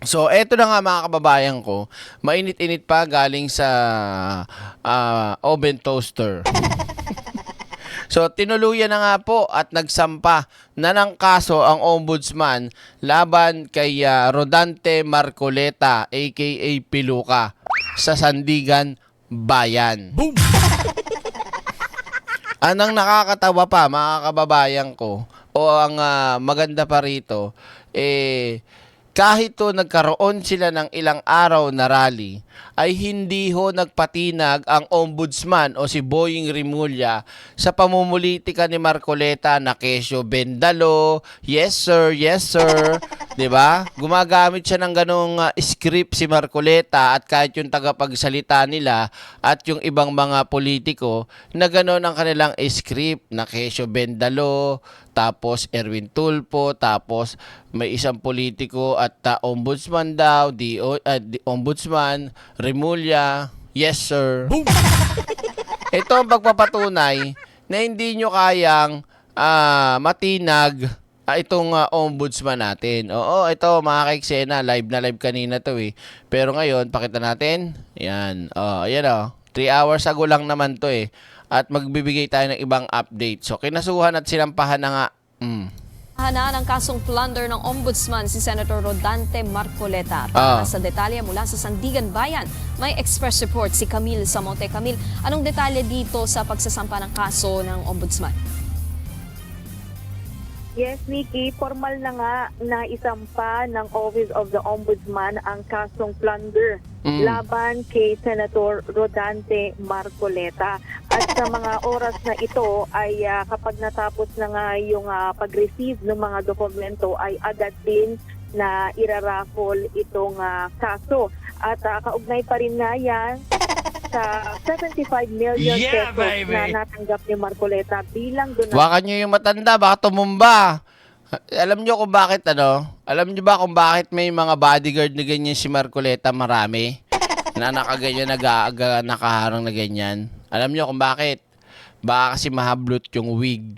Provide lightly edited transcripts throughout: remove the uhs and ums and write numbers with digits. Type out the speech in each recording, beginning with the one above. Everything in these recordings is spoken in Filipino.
So, eto na nga mga kababayan ko, mainit-init pa galing sa oven toaster. So, tinuluyan na nga po at nagsampa na ng kaso ang ombudsman laban kay Rodante Marcoleta aka Piluka sa Sandigan Bayan. Boom! Anong nakakatawa pa mga kababayan ko o ang maganda pa rito, kahit to nagkaroon sila ng ilang araw na rally, ay hindi ho nagpatinag ang ombudsman o si Boying Rimulya sa pamumulitika ni Marcoleta na kesyo bendalo, yes sir, yes sir, 'di ba? Gumagamit siya ng ganong script si Marcoleta at kahit yung tagapagsalita nila at yung ibang mga politiko na ganon ang kanilang script na kesyo bendalo, tapos Erwin Tulfo, tapos may isang politiko at ombudsman daw, ombudsman, Remulla, yes sir. Boom! Ito ang pagpapatunay na hindi nyo kayang matinag itong ombudsman natin. Oo, ito mga kaiksena, live na live kanina to eh. Pero ngayon, pakita natin. Yan, ayan 3 hours ago lang naman to eh. At magbibigay tayo ng ibang update. So, kinasuhan at sinampahan na nga. Hana ng kasong plunder ng ombudsman si Senator Rodante Marcoleta. Para sa detalye mula sa Sandigan Bayan, may express report si Camille Samonte. Camille, anong detalye dito sa pagsasampa ng kaso ng ombudsman? Yes, Nikki, formal na nga na isampa ng Office of the Ombudsman ang kasong plunder laban kay Senator Rodante Marcoleta. At sa mga oras na ito ay kapag natapos na nga yung pag-receive ng mga dokumento ay agad din na iraraffle itong kaso. At kaugnay pa rin nga yan sa 75 million pesos na natanggap ni Marcoleta bilang donasyon. Wakan nyo yung matanda, baka tumumba. Alam nyo kung bakit Alam nyo ba kung bakit may mga bodyguard na ganyan si Marcoleta marami? Na nakaganyan, nakaharang na ganyan. Alam nyo kung bakit? Baka kasi mahablot yung wig.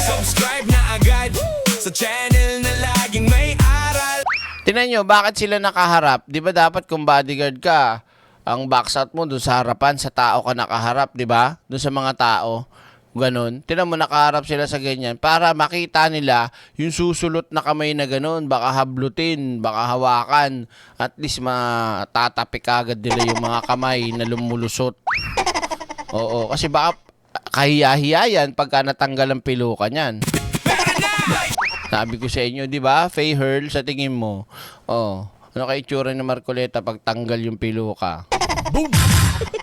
Subscribe na agad sa channel na laging may aral. Tingnan nyo, bakit sila nakaharap? Di ba dapat kung bodyguard ka, ang backshot mo doon sa harapan, sa tao ka nakaharap, di ba? Doon sa mga tao. Ganon. Tingnan mo, nakaharap sila sa ganyan para makita nila yung susulot na kamay na ganon. Baka hablutin, baka hawakan. At least matatapik agad nila yung mga kamay na lumulusot. Oo, kasi baka kahiya-hiya yan pagka natanggal ang piluka niyan. Sabi ko sa inyo, di ba? Faye Hurl, sa tingin mo. Ano kay itsura ni Marcoleta pag tanggal yung piluka? Boom!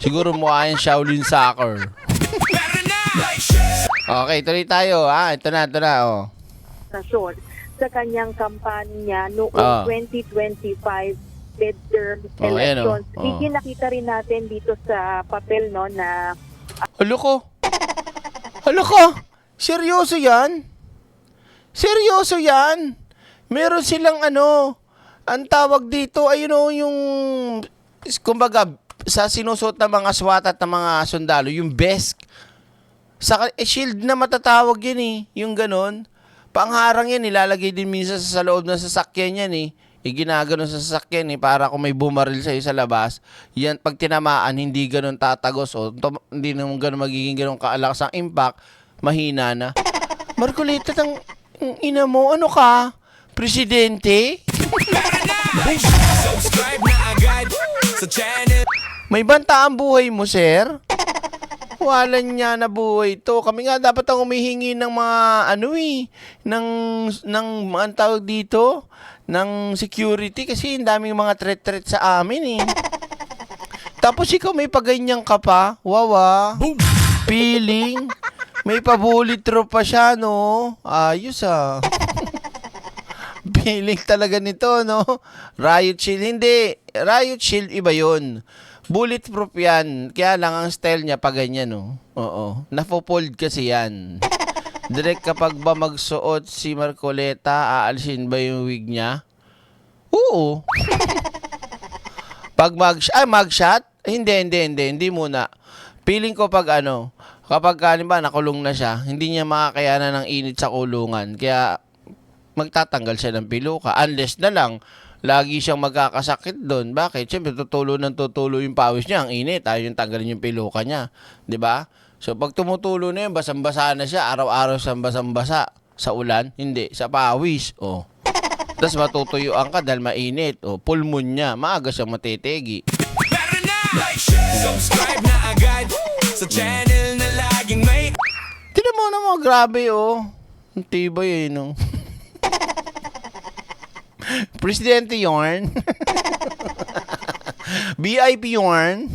Siguro mukha yung Shaolin Soccer. Okay, tuloy tayo. Ito na, Sa kanyang kampanya noong 2025 midterm elections. Hindi nakita rin natin dito sa papel na Halo ko. Seryoso yan? Seryoso yan? Meron silang ang tawag dito ay yung kumbaga sa sinusuot ng mga SWAT at ng mga sundalo, yung BESC. Shield na matatawag yan eh, yung ganon. Pangharang yan, nilalagay din minsan sa loob ng sasakyan yan eh. Ginaganon sa sasakyan eh, para kung may bumaril sa'yo sa labas, yan, pag tinamaan, hindi ganon tatagos o hindi naman ganon magiging ganon kaalakas ang impact, mahina na. Marcoleta, ina mo, ano ka? Presidente? Subscribe na agad sa channel. May banta ang buhay mo, sir? Walan niya na buhay to. Kami nga dapat ang humihingi ng mga ng mga tawag dito, ng security kasi ang daming mga threat sa amin eh. Tapos ikaw may paganyan ka pa. Wawa. Boom. Feeling. May pa-bullet through pa siya, no? Ayos Feeling talaga nito, no? Riot Shield. Hindi. Riot Shield, iba yun. Bulletproof yan. Kaya lang ang style niya pa ganyan, no? Oo. Nafofold kasi yan. Direct kapag ba magsuot si Marcoleta, aalisin ba yung wig niya? Oo. Pag mugshot? Hindi muna. Feeling ko pag kapag nakulong na siya, hindi niya makakayanan ng init sa kulungan. Kaya magtatanggal siya ng piluka. Unless na lang, lagi siyang magkakasakit doon. Bakit? Siyempre, tutulo yung pawis niya. Ang init. Ayaw yung tanggalin yung piluka niya. 'Di ba? So, pag tumutulo na yun, basang-basa na siya. Araw-araw siyang basang-basa. Sa ulan? Hindi. Sa pawis. Oh. Tapos matutuyuan ka dahil mainit. Oh, pulmonya. Maaga siyang matitegi. Meron na! Like, share, subscribe na agad sa channel na laging may Tinan mo naman, grabe oh. Ang tibay eh, no? Presidente yarn. VIP yarn.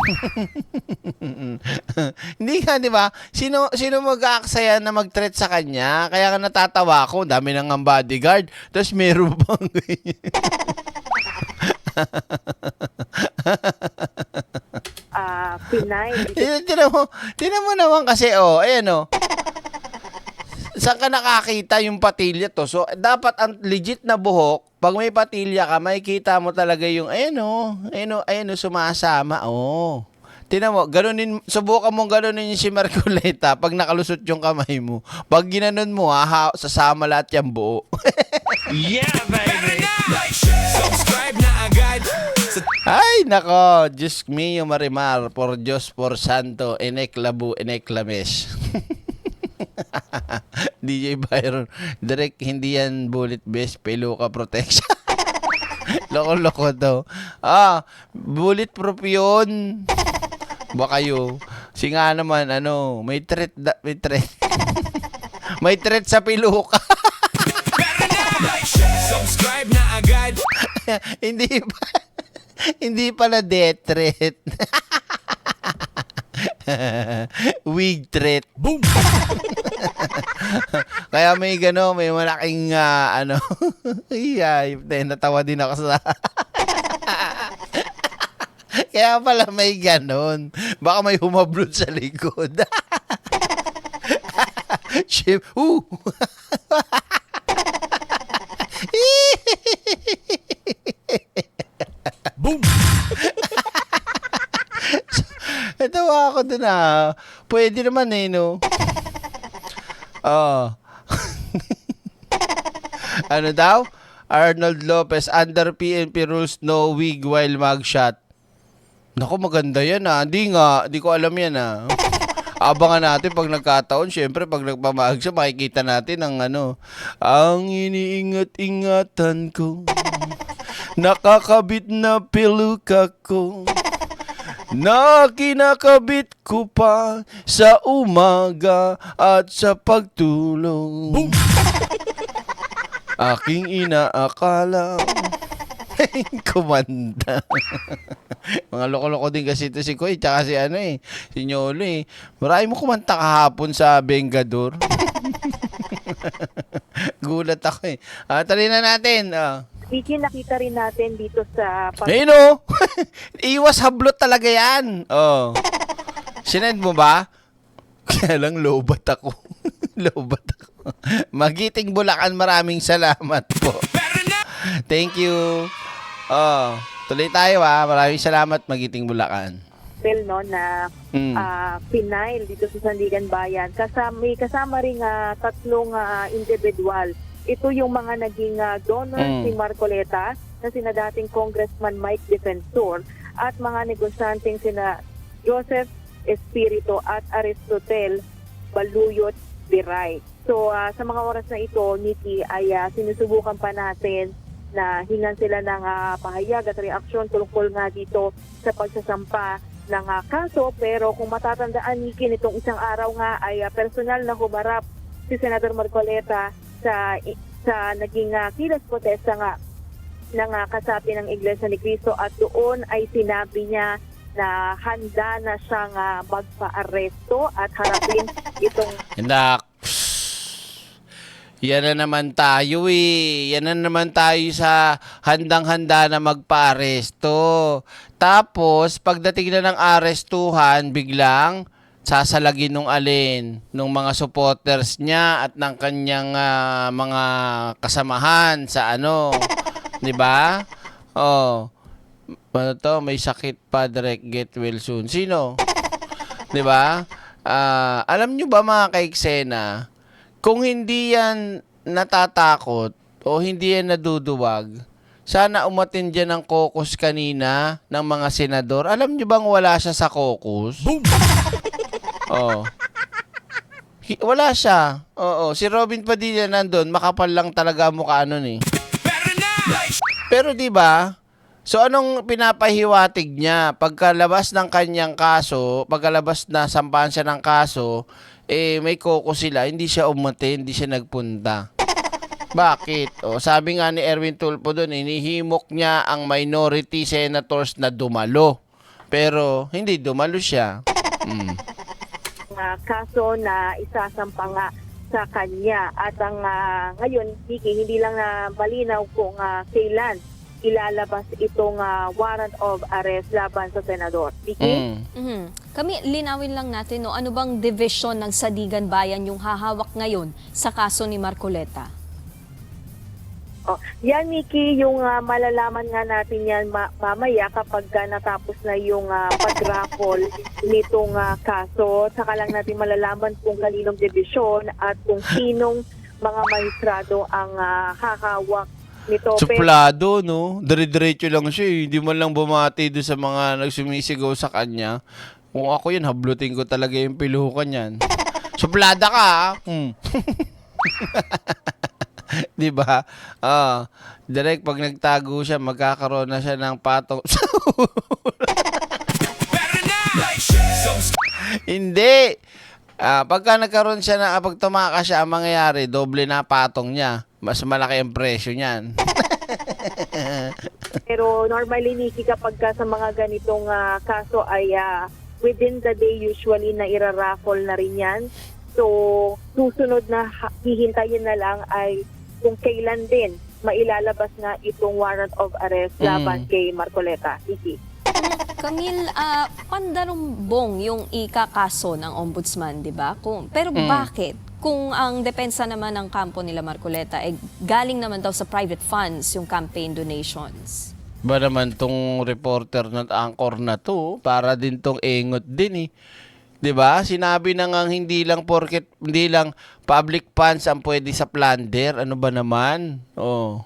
Hindi ka, di ba? Sino mag-aaksaya na mag-threat sa kanya? Kaya ka natatawa ako. Dami nang ang bodyguard. Tapos meron bang ganyan? Pinay. Tinan mo naman kasi, oh, ayan oh. Saan ka nakakita yung patilya to? So, dapat ang legit na buhok, pag may patilya ka, makikita mo talaga yung, ayan o, sumasama, oh. Tinan mo, subukan mong ganunin si Marcoleta pag nakalusot yung kamay mo. Pag ginanon mo, sasama lahat yung buo. Yeah, baby! Like, share, subscribe na agad sa Ay, nako, Diyos mio Marimar, por Diyos, por Santo, enek labu, enek lames. DJ Byron, direct hindi yan bullet vest, peluka protection. Loko-loko to. Bulletproof yun. Baka kayo. Si nga naman, may threat. May threat sa peluka. like, share, subscribe na agad Hindi pala death threat. Wig threat. Boom! Kaya may malaking natawa din ako sa Kaya pala may ganon. Baka may humablot sa likod. Ship. Boom! Natawa ako dun Pwede naman no? Ano daw? Arnold Lopez, under PNP rules, no wig while mugshot. Naku, maganda yan Di ko alam yan Abangan natin pag nagkataon. Siyempre, pag nagpamahag siya, makikita natin ang ang iniingat-ingatan ko. Nakakabit na peluka ko. Na kinakabit ko pa sa umaga at sa pagtulog. Boom! Aking inaakala kumanda. Mga loko-loko din kasi ito si Koy, tsaka si si Nyolo Marami mo kumanta kahapon sa Bengador. Gulat ako tali na natin. Vicky, nakita rin natin dito sa Iwas hablot talaga yan. Sinend mo ba? Kaya lang lobat ako. Magiting Bulacan, maraming salamat po. Thank you. Tuloy tayo Maraming salamat, Magiting Bulacan. na final dito sa Sandigan Bayan. May kasama ring tatlong individual. Ito yung mga naging donor ni Marcoleta na sina dating Congressman Mike Defensor at mga negosyanteng sina Joseph Espirito at Aristotel Baluyot Biray. So sa mga oras na ito, Nikki, ay sinusubukan pa natin na hingan sila ng pahayag at reaksyon tungkol nga dito sa pagsasampa ng kaso. Pero kung matatandaan, Nikki, nitong isang araw nga ay personal na humarap si Senator Marcoleta sa naging kilos protesta nga ng kasapi ng Iglesia ni Cristo, at doon ay sinabi niya na handa na siyang magpa-aresto at harapin itong... Yan na naman tayo Yan na naman tayo sa handang-handa na magpa-aresto. Tapos, pagdating na ng arestuhan, biglang sasalagin nung mga supporters niya at ng kanyang mga kasamahan sa 'di ba? May sakit pa, direct get well soon. Sino? 'Di ba? Alam nyo ba mga kaiksena, kung hindi yan natatakot o hindi yan naduduwag, sana umatin dyan ng caucus kanina ng mga senador. Alam nyo bang wala siya sa caucus? Oo. Wala siya. Oo. Si Robin Padilla nandun, makapal lang talaga mukha nun eh. Pero di ba? So anong pinapahiwatig niya pagkalabas ng kanyang kaso, pagkalabas na sampahan siya ng kaso, may caucus sila, hindi siya umatin, hindi siya nagpunta. Bakit? O, sabi nga ni Erwin Tulfo doon, inihimok niya ang minority senators na dumalo. Pero hindi dumalo siya. Kaso na isasampa nga sa kanya. At ang ngayon, Vicky, hindi lang na malinaw kung kailan ilalabas itong warrant of arrest laban sa senador. Vicky? Kami, linawin lang natin, no, ano bang division ng Sandigan Bayan yung hahawak ngayon sa kaso ni Marcoleta? Yan, Miki, yung malalaman nga natin yan mamaya kapag natapos na yung pag-raffle nitong kaso. Saka lang natin malalaman kung kaninong division at kung sinong mga maestrado ang hahawak nito. Suplado, no? Dire-diretso lang siya eh. Hindi man lang bumati doon sa mga nagsumisigaw sa kanya. Kung ako yun, hablutin ko talaga yung piluhukan yan. Suplada ka, di ba? Direct pag nagtago siya, magkakaroon na siya ng patong. Hindi. Pagka nagkaroon siya na, pag tumakas siya, ang mangyayari, doble na patong niya. Mas malaki ang presyo niyan. Pero normally, Nikki, kapag sa mga ganitong kaso ay within the day usually na iraraffle na rin yan. So, susunod na hihintayin na lang ay kung kailan din mailalabas na itong warrant of arrest laban kay Marcoleta. Iki. Camille, pandarumbong yung ikakaso ng ombudsman, di ba? Pero bakit? Kung ang depensa naman ng kampo nila Marcoleta, galing naman daw sa private funds yung campaign donations. Ba naman tong reporter na anchor na to, para din tong engot din eh. 'Di ba? Sinabi na nga hindi lang public funds ang pwede sa plunder. Ano ba naman? Oh.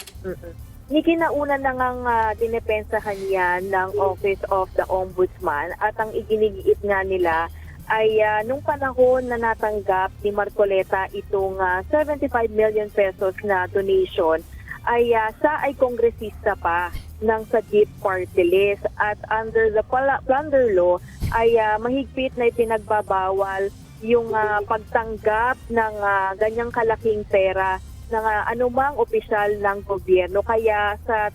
Niki, nauna na ngang dinepensahan yan ng Office of the Ombudsman at ang iginigiit nga nila ay nung panahon na natanggap ni Marcoleta itong 75 million pesos na donation ay ay kongresista pa ng Sagip Party List at under the plunder law ay mahigpit na ipinagbabawal yung pagtanggap ng ganyang kalaking pera ng anumang opisyal ng gobyerno. Kaya sa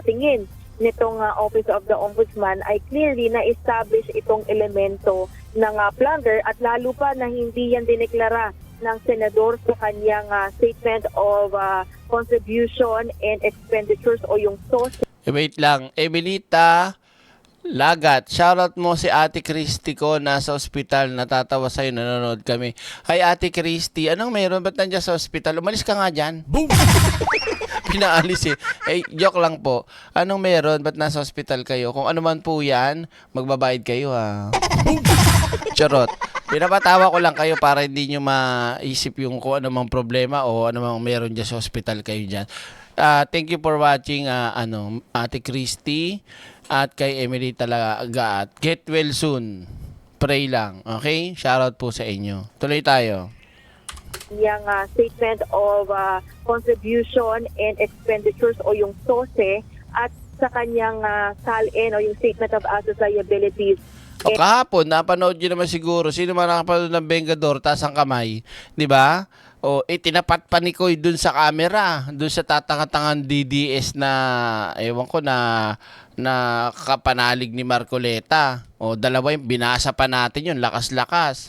tingin nitong Office of the Ombudsman ay clearly na-establish itong elemento ng plunder at lalo pa na hindi yan dineklara ng senador sa kanyang statement of contribution and expenditures o yung source. Wait lang. Emelita Lagat, shoutout mo si Ate Christy ko, nasa ospital, natatawa sa'yo, nanonood kami. Hi Ate Christy, anong meron? Ba't nandiyan sa ospital? Umalis ka nga dyan. Boom! Pinaalis eh. Joke lang po. Anong meron? Ba't nasa ospital kayo? Kung ano man po yan, magbabayad kayo ha. Charot. Pinapatawa ko lang kayo para hindi nyo maisip yung kung ano mang problema o ano mang meron dyan sa ospital kayo dyan. Thank you for watching Ate Christy at kay Emily talaga at get well soon. Pray lang. Okay? Shoutout po sa inyo. Tuloy tayo. Yung statement of contribution and expenditures o yung SOSE at sa kanyang SALN o yung statement of assets liabilities. O kahapon, napanood nyo naman siguro, sino man nakapanood ng Bengador, taas ang kamay, di ba? O tinapat pa ni Koy dun sa camera, dun sa tatangatangan DDS na, ewan ko na kapanalig ni Marcoleta. O dalawa yung binasa pa natin yun, lakas-lakas.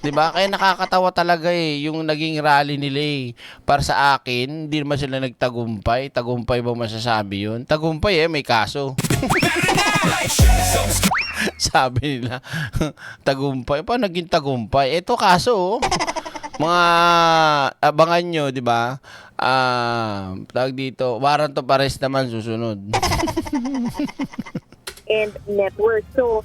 Diba? Kaya nakakatawa talaga yung naging rally nila Para sa akin, hindi naman sila nagtagumpay. Tagumpay ba masasabi yun? Tagumpay may kaso. Sabi nila, tagumpay. Paano naging tagumpay? Ito kaso, mga abangan nyo, di ba? Tawag dito, warrant of arrest naman susunod. And network. So,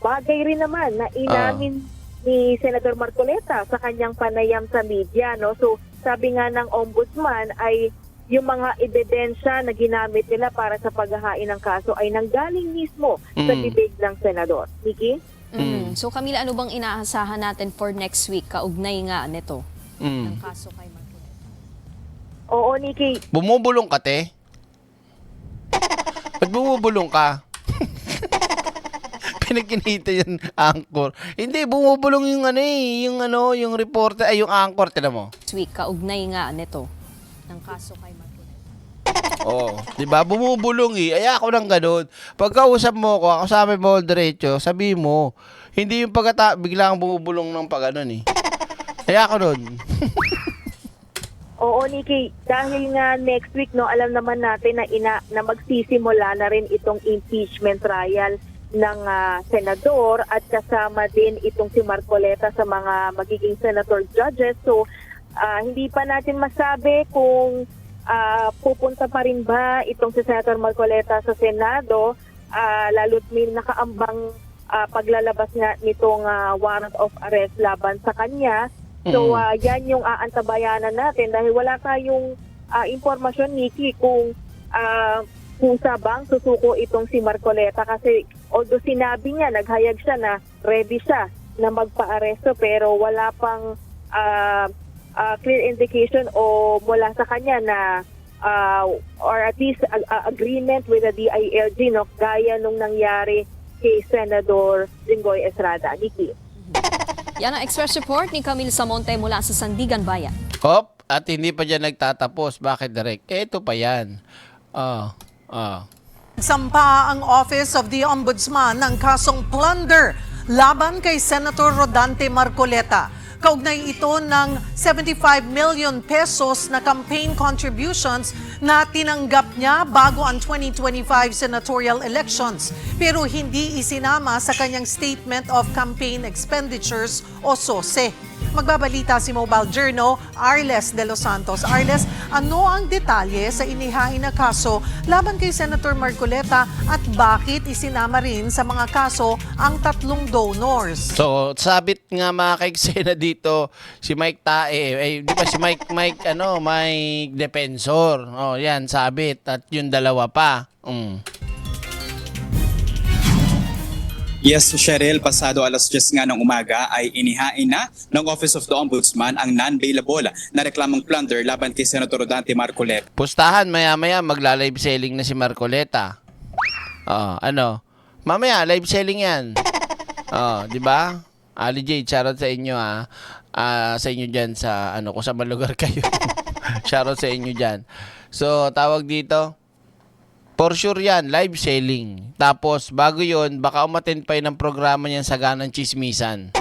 bagay rin naman na inamin ni Senator Marcoleta sa kanyang panayam sa media, no? So, sabi nga ng ombudsman ay yung mga ebidensya na ginamit nila para sa paghahain ng kaso ay nanggaling mismo sa bibig ng senador. Nikki? So Camila, ano bang inaasahan natin for next week kaugnay nga nito ng kaso kay Marcoleta? Oo, Nikki. Bumubulong ka, te? Ba't bumubulong ka? Pinaginita yung anchor. Hindi, bumubulong yung yung reporter, ay yung anchor, tignan mo. Next week kaugnay nga nito ng kaso kay Marcoleta. Oo. Di ba? Bumubulong eh. Ay ako nang ganun. Pagkausap mo ko, ako sabi mo diretso, sabi mo. Hindi yung biglang bumubulong ng pag-ganon eh. Ay ako nun. Oo, Nikki, dahil nga next week, no, alam naman natin na magsisimula na rin itong impeachment trial ng senador at kasama din itong si Marcoleta sa mga magiging senator judges. So, hindi pa natin masabi kung pupunta pa rin ba itong si Senator Marcoleta sa Senado, lalo't may nakaambang paglalabas nga nitong warrant of arrest laban sa kanya. So, yan yung aantabayanan natin dahil wala tayong impormasyon, Nikki, kung bang susuko itong si Marcoleta kasi although sinabi niya, naghayag siya na ready siya na magpa-aresto pero wala pang clear indication o mula sa kanya na or at least agreement with the DILG, no, gaya nung nangyari kay Senador Jinggoy Estrada. Nikki. Yan ang express report ni Camille Samonte mula sa Sandigan Bayan. Hop, at hindi pa dyan nagtatapos. Bakit, Direk? Ito pa yan. Sampa ang Office of the Ombudsman ng kasong plunder laban kay Senator Rodante Marcoleta. Kaugnay ito ng 75 million pesos na campaign contributions na tinanggap niya bago ang 2025 senatorial elections pero hindi isinama sa kanyang Statement of Campaign Expenditures o SOSE. Magbabalita si Mobile Journal, Arles de los Santos. Arles, ano ang detalye sa inihain na kaso laban kay Senator Marcoleta at bakit isinama rin sa mga kaso ang 3 donors? So, sabit nga mga kaiksena dito, si Mike Tae, di ba si Mike Defensor. Oh, yan, sabit. At yung dalawa pa. Yes, Cheryl, pasado alas 10 nga ng umaga ay inihain na ng Office of the Ombudsman ang non-bailable na reklamong plunder laban kay Senator Rodante Marcoleta. Pustahan, maya-maya magla-live selling na si Marcoleta. Mamaya, live selling yan. Di ba? Ali J, shoutout sa inyo sa inyo dyan sa, kung sa malugar kayo. Shoutout sa inyo dyan. So, tawag dito, for sure yan, live selling. Tapos, bago yon baka umattend pa yun ng programa niyan sa Ganang Chismisan.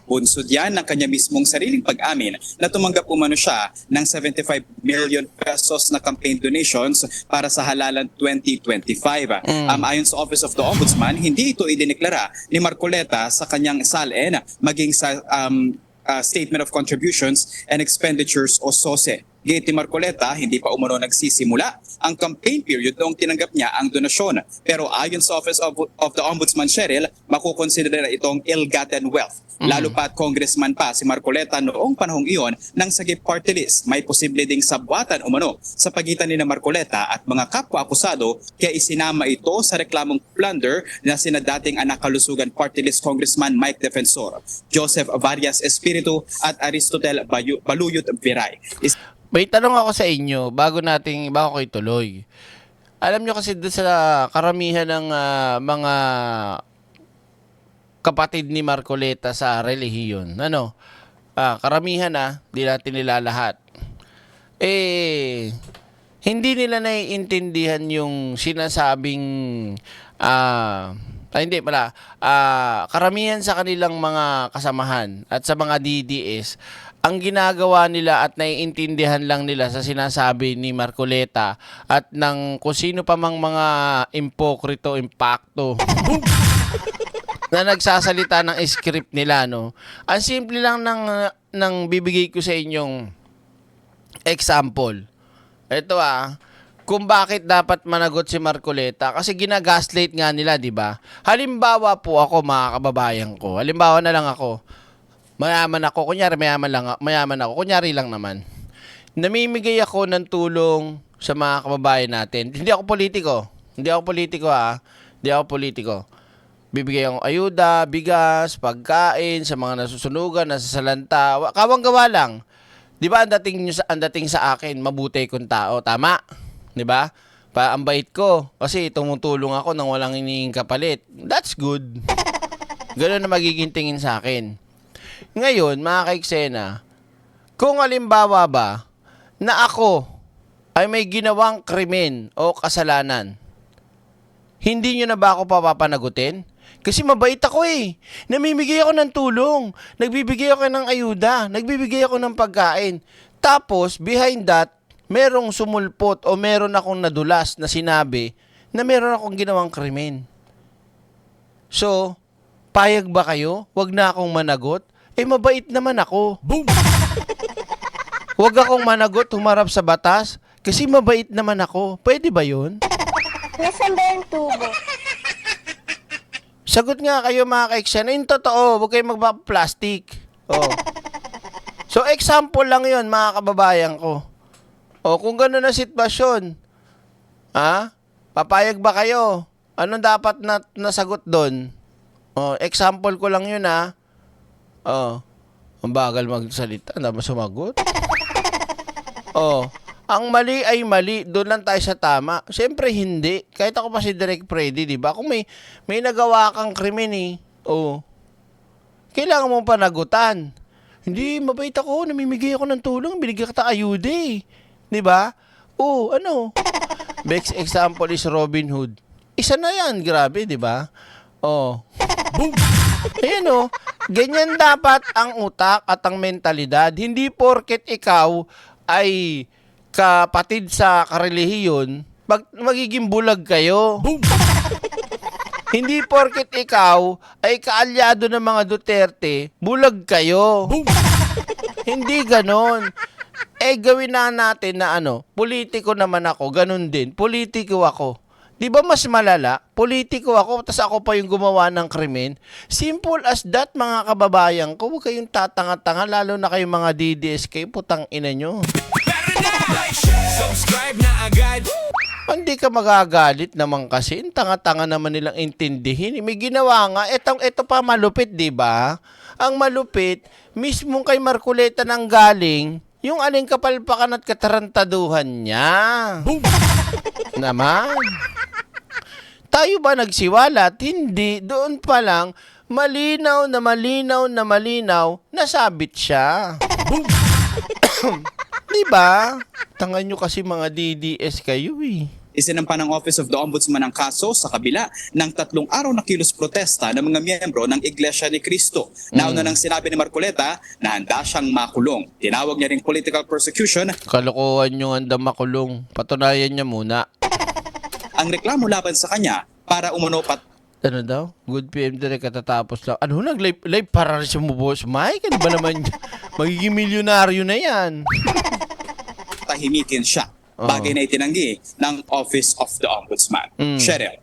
Bunsod yan ng kanya mismong sariling pag-amin na tumanggap umano siya ng 75 million pesos na campaign donations para sa halalan 2025. Ayon sa Office of the Ombudsman, hindi ito idineklara ni Marcoleta sa kanyang SALN maging sa Statement of Contributions and Expenditures o SOSE. Gayet ni Marcoleta, hindi pa umano nagsisimula ang campaign period noong tinanggap niya ang donasyon. Pero ayon sa Office of the Ombudsman, Cheryl, makukonsidera itong ill-gotten wealth. Lalo pa at congressman pa si Marcoleta noong panahong iyon ng sagip party list. May posible ding sabwatan umano sa pagitan ni Marcoleta at mga kapwa-akusado kaya isinama ito sa reklamong plunder na sina dating anak kalusugan party list Congressman Mike Defensor, Joseph Varias Espiritu at Aristotel Baluyot Viray. May tanong ako sa inyo bago ko ituloy. Alam nyo kasi doon sa karamihan ng mga kapatid ni Marcoleta sa relihiyon, karamihan di natin nila lahat. Hindi nila naiintindihan yung sinasabing karamihan sa kanilang mga kasamahan at sa mga DDS, ang ginagawa nila at naiintindihan lang nila sa sinasabi ni Marcoleta at ng kung sino pa mang mga impokrito, impacto na nagsasalita ng script nila, no? Ang simple lang ng bibigay ko sa inyong example. Ito kung bakit dapat managot si Marcoleta kasi ginagaslight nga nila, di ba? Halimbawa po ako, mga kababayan ko. Halimbawa na lang ako. mayaman ako, kunyari mayaman ako, kunyari lang naman. Namimigay ako ng tulong sa mga kababayan natin. Hindi ako politiko. Hindi ako politiko. Bibigay akong ayuda, bigas, pagkain sa mga nasusunugan, nasasalanta. Kawang-gawa lang. 'Di ba ang dating sa akin, mabuti kong tao, tama? 'Di ba? Ang bait ko kasi tumutulong ako nang walang hinihinging kapalit. That's good. Ganun na magiging tingin sa akin. Ngayon, mga kaiksena, kung halimbawa ba na ako ay may ginawang krimen o kasalanan, hindi nyo na ba ako papapanagutin? Kasi mabait ako eh. Namimigay ako ng tulong. Nagbibigay ako ng ayuda. Nagbibigay ako ng pagkain. Tapos, behind that, merong sumulpot o meron akong nadulas na sinabi na meron akong ginawang krimen. So, payag ba kayo? Wag na akong managot? Mabait naman ako. Boom! Wag akong managot, humarap sa batas, kasi mabait naman ako. Pwede ba yun? Nasaan ba yung tubo? Sagot nga kayo mga kaiksena, yung totoo, huwag kayong magpa-plastic. Oh. So, example lang yun mga kababayan ko. O, kung gano'n na sitwasyon, papayag ba kayo? Anong dapat na nasagot doon? O, example ko lang yun Oh, ang bagal magsalita, na sumagot. Oh, ang mali ay mali, doon lang tayo sa tama. Siyempre hindi. Kahit ako pa si Direk Freddy, di ba? Kung may nagawa kang krimen kailangan mong panagutan. Hindi, mabait ako, namimigay ako ng tulong, binigyan kita ayuda di ba? Best example is Robin Hood. Isa na yan, grabe, di ba? Boom! Ayan ganyan dapat ang utak at ang mentalidad. Hindi porket ikaw ay kapatid sa karelihiyon, magiging bulag kayo. Boom! Hindi porket ikaw ay kaalyado ng mga Duterte, bulag kayo. Boom! Hindi ganon. Gawin na natin na politiko naman ako, ganon din. Politiko ako. Di ba mas malala? Politiko ako, tas ako pa yung gumawa ng krimen. Simple as that, mga kababayan ko. Huwag kayong tatanga-tanga, lalo na kayong mga DDSK, putang ina nyo. Subscribe na agad. Hindi ka magagalit naman kasi. Tanga-tanga naman nilang intindihin. May ginawa nga. Ito pa malupit, di ba? Ang malupit, mismo kay Marcoleta nang galing, yung aling kapalpakan at katarantaduhan niya. Boom! Naman. Tayo ba nagsiwalat? Hindi. Doon pa lang, malinaw, nasabit siya. Boom! Diba? Tangan nyo kasi mga DDS kayo Isinampa ng Office of the Ombudsman ang kaso sa kabila ng 3 araw na kilos protesta ng mga miyembro ng Iglesia ni Cristo. Nauna nang sinabi ni Marcoleta na handa siyang makulong. Tinawag niya ring political persecution. Kalokohan nyo handa makulong. Patunayan niya muna. Ang reklamo laban sa kanya para umano Ano daw? Good PM direct katatapos lang. Nag-live para rin sa mo, boss Mike? Ano ba naman? Magiging milyonaryo na yan. tahimikin siya. Bagay na itinanggi ng Office of the Ombudsman. Cheryl.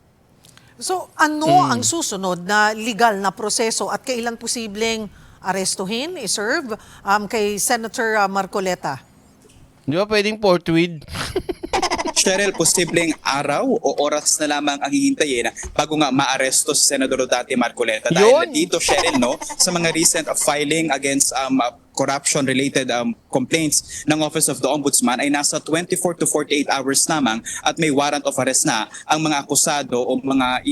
So ano ang susunod na legal na proseso at kailan posibleng arestuhin, iserve kay Senator Marcoleta? Di ba pwedeng forthwith? Cheryl, posibleng araw o oras na lamang ang hihintayin bago nga maaresto si Senador Dante Marcoleta. Dahil dito, Cheryl, sa mga recent filing against corruption-related complaints ng Office of the Ombudsman ay nasa 24 to 48 hours lamang at may warrant of arrest na ang mga akusado o mga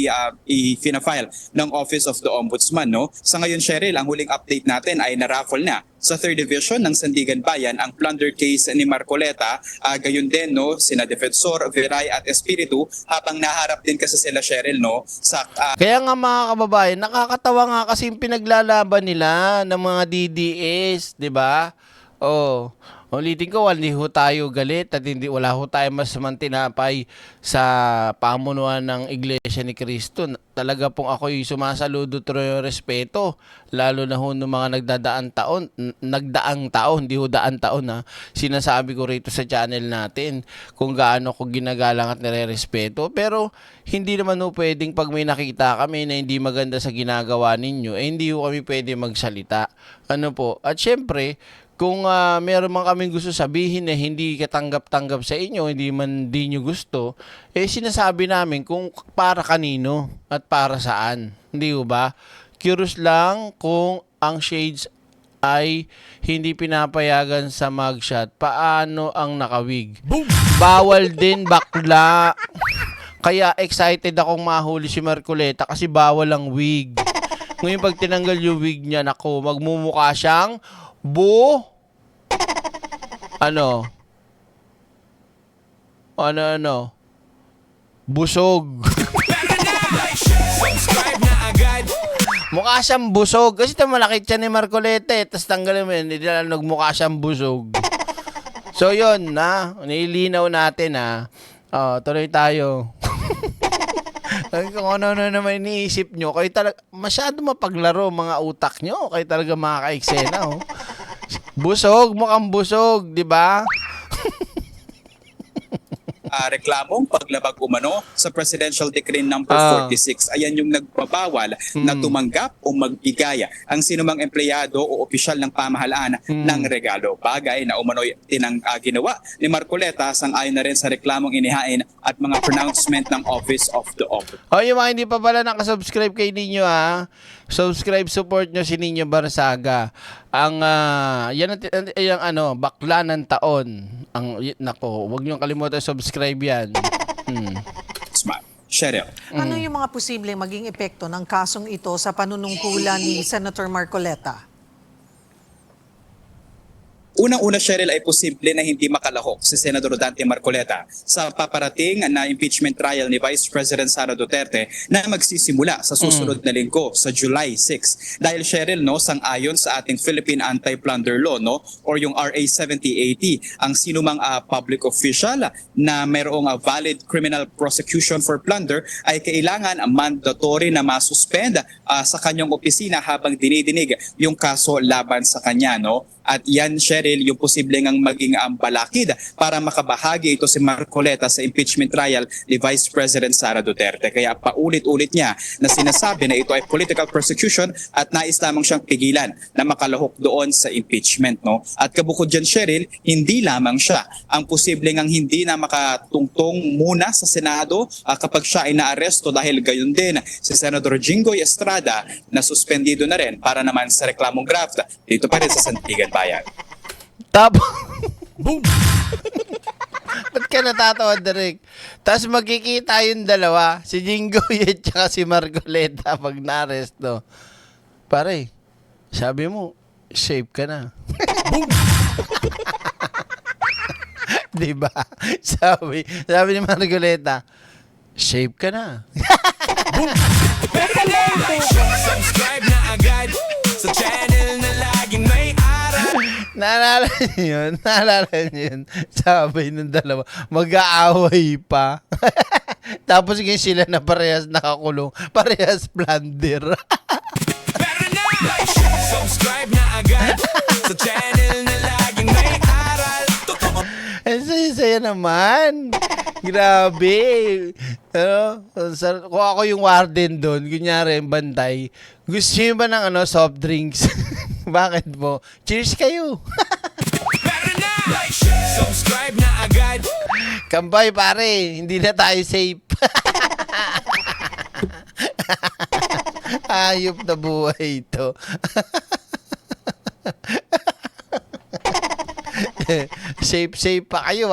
i-file ng Office of the Ombudsman. Sa ngayon, Cheryl, ang huling update natin ay na-raffle na sa 3rd Division ng Sandigan Bayan ang plunder case ni Marcoleta. Gayon din, sina Defensor, Veray at Espiritu, habang naharap din kasi sila, Cheryl, sa... Kaya nga mga kababayan, nakakatawa nga kasi yung pinaglalaban nila ng mga DDS, di ba? Ulitin ko, hindi ho tayo galit at wala ho tayo mas mantinapay sa pamunuan ng Iglesia ni Cristo. Talaga pong ako'y sumasaludo tuloy respeto, lalo na ho ng mga nagdaang taon, hindi ho daan taon ha. Sinasabi ko rito sa channel natin kung gaano ko ginagalang at nire-respeto. Pero hindi naman ho pwedeng pag may nakita kami na hindi maganda sa ginagawa ninyo, hindi ho kami pwede magsalita. Ano po? At syempre, kung meron man kaming gusto sabihin na hindi katanggap-tanggap sa inyo, hindi nyo gusto, sinasabi namin kung para kanino at para saan. Hindi ba? Curious lang kung ang shades ay hindi pinapayagan sa mugshot. Paano ang nakawig? Bawal din, bakla. Kaya excited akong mahuli si Marcoleta kasi bawal ang wig. Ngayon pag tinanggal yung wig niya, nako, magmumukha siyang busog. Subscribe na agad. Mukha siyang busog. Kasi ito malaki siya ni Marcoleta tapos tanggalin mo yun, hindi na nagmukha siyang busog. So yun nilinaw natin tuloy tayo. Kung ano naman iniisip nyo, kayo talaga masyado mapaglaro mga utak nyo, kayo talaga makaka-eksena Busog, mukhang busog, di ba? Reklamong paglabag umano sa Presidential Decree number 46. Ayan yung nagbabawal na tumanggap o magbigay ang sinumang empleyado o opisyal ng pamahalaan ng regalo. Bagay na umano'y ginawa ni Marcoleta sang-ayon na rin sa reklamong inihain at mga pronouncement ng Office of the Ombudsman. Yung mga hindi pa pala nakasubscribe kay Ninyo subscribe, support nyo si Ninyo Barsaga. Yan ang bakla ng taon. Huwag nyo kalimutan subscribe yan. Smart. Cheryl. Ano yung mga posibleng maging epekto ng kasong ito sa panunungkulan ni Senator Marcoleta? Unang-una, Cheryl, ay posible na hindi makalahok si Senador Dante Marcoleta sa paparating na impeachment trial ni Vice President Sara Duterte na magsisimula sa susunod na linggo sa July 6. Dahil, Cheryl, sang-ayon sa ating Philippine Anti-Plunder Law or yung RA 7080, ang sinumang public official na mayroong valid criminal prosecution for plunder ay kailangan mandatory na masuspend sa kanyang opisina habang dinidinig yung kaso laban sa kanya. At yan, Cheryl, yung posibleng ang maging balakid para makabahagi ito si Marcoleta sa impeachment trial ni Vice President Sara Duterte. Kaya paulit-ulit niya na sinasabi na ito ay political persecution at nais lamang siyang pigilan na makalahok doon sa impeachment. At kabukod dyan, Cheryl, hindi lamang siya ang posibleng ang hindi na makatungtong muna sa Senado kapag siya ay naaresto dahil gayon din si Senator Jinggoy Estrada na suspendido na rin para naman sa reklamong graft dito pa rin sa Sandigan Bayan. Tapos, boom! Ba't ka natatawa, Derek? Tapos magkikita yung dalawa, si Jinggoy at saka si Marcoleta pag na-aresto. Pare, sabi mo, safe ka na. Boom! Diba? Sabi ni Marcoleta, safe ka na. Boom! Subscribe na agad sa channel na laging may aral. Naalala niyo yun? Sabi ng dalawa, mag-aaway pa. Tapos ngayon sila na parehas nakakulong, parehas plunder. Pero na, subscribe na agad sa channel na laging may aral. Ang saya-saya naman. Grabe. Kung ako yung warden doon, kunyari yung bantay, gusto nyo ba ng soft drinks? Bakit po? Cheers kayo. Pero na, subscribe na agad. Kambay pare, hindi na tayo safe. Ayop na buhay ito. Safe pa kayo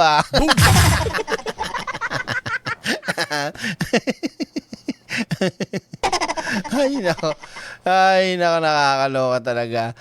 Ay nako, nakakaloka talaga.